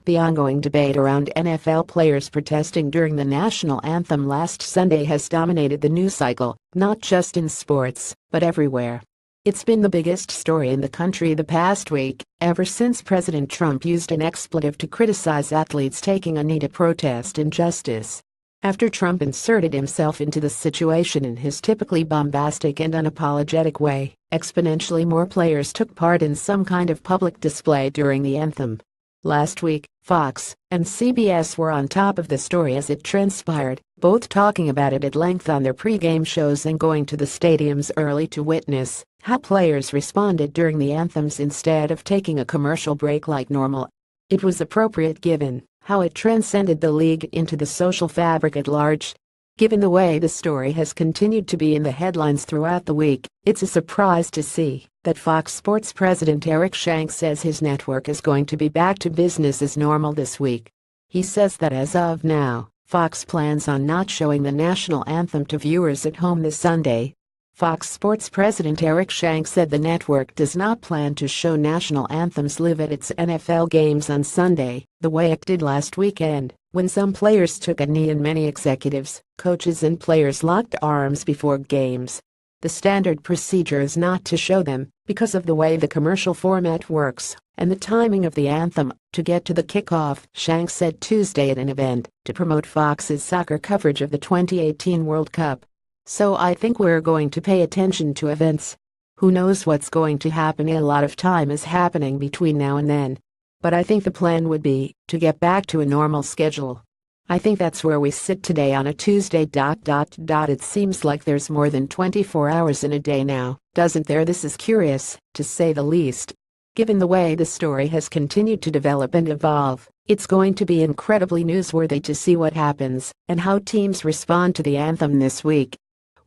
The ongoing debate around NFL players protesting during the national anthem last Sunday has dominated the news cycle, not just in sports, but everywhere. It's been the biggest story in the country the past week, ever since President Trump used an expletive to criticize athletes taking a knee to protest injustice. After Trump inserted himself into the situation in his typically bombastic and unapologetic way, exponentially more players took part in some kind of public display during the anthem. Last week, Fox and CBS were on top of the story as it transpired, both talking about it at length on their pre-game shows and going to the stadiums early to witness how players responded during the anthems instead of taking a commercial break like normal. It was appropriate given how it transcended the league into the social fabric at large. Given the way the story has continued to be in the headlines throughout the week, it's a surprise to see that Fox Sports president Eric Shanks says his network is going to be back to business as normal this week. He says that as of now, Fox plans on not showing the national anthem to viewers at home this Sunday. Fox Sports president Eric Shanks said the network does not plan to show national anthems live at its NFL games on Sunday, the way it did last weekend, when some players took a knee and many executives, coaches and players locked arms before games. The standard procedure is not to show them, because of the way the commercial format works and the timing of the anthem, to get to the kickoff, Shanks said Tuesday at an event to promote Fox's soccer coverage of the 2018 World Cup. So I think we're going to pay attention to events. Who knows what's going to happen? A lot of time is happening between now and then. But I think the plan would be to get back to a normal schedule. I think that's where we sit today on a Tuesday. It seems like there's more than 24 hours in a day now, doesn't there? This is curious, to say the least. Given the way the story has continued to develop and evolve, it's going to be incredibly newsworthy to see what happens and how teams respond to the anthem this week.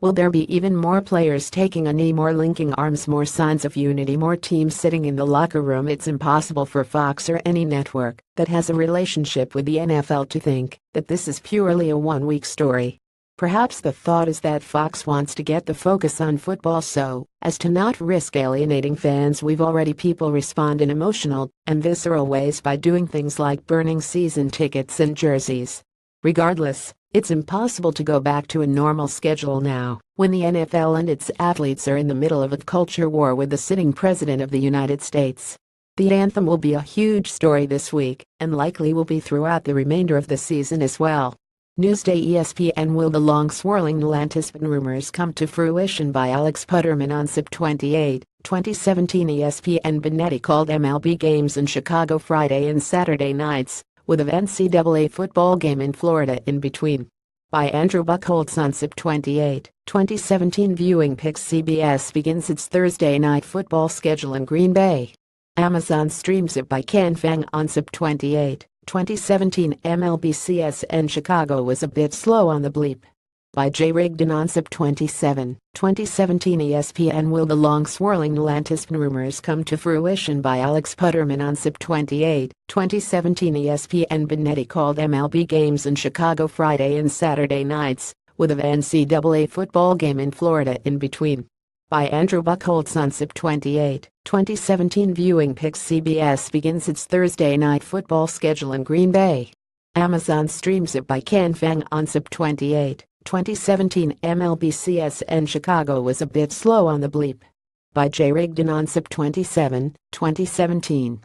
Will there be even more players taking a knee, more linking arms, more signs of unity, more teams sitting in the locker room? It's impossible for Fox or any network that has a relationship with the NFL to think that this is purely a one-week story. Perhaps the thought is that Fox wants to get the focus on football so as to not risk alienating fans. We've already people respond in emotional and visceral ways by doing things like burning season tickets and jerseys. Regardless, it's impossible to go back to a normal schedule now, when the NFL and its athletes are in the middle of a culture war with the sitting president of the United States. The anthem will be a huge story this week, and likely will be throughout the remainder of the season as well. Newsday ESPN. Will the long swirling anthem rumors come to fruition? By Alex Putterman on Sept. 28, 2017. ESPN. Benetti called MLB games in Chicago Friday and Saturday nights, with an NCAA football game in Florida in between. By Andrew Buchholz on Sept. 28, 2017. Viewing picks. CBS begins its Thursday night football schedule in Green Bay. Amazon streams it. By Ken Fang on Sept. 28, 2017. MLB.CSN. Chicago was a bit slow on the bleep. By Jay Rigdon on Sept. 27, 2017. ESPN. Will the long swirling anthem rumors come to fruition? By Alex Putterman on Sept. 28, 2017. ESPN. Benetti called MLB games in Chicago Friday and Saturday nights, with an NCAA football game in Florida in between. By Andrew Buchholz on Sept. 28, 2017. Viewing picks. CBS begins its Thursday night football schedule in Green Bay. Amazon streams it. By Ken Fang on Sept. 28, 2017. MLB.CSN. Chicago was a bit slow on the bleep. By Jay Rigdon on Sept. 27, 2017.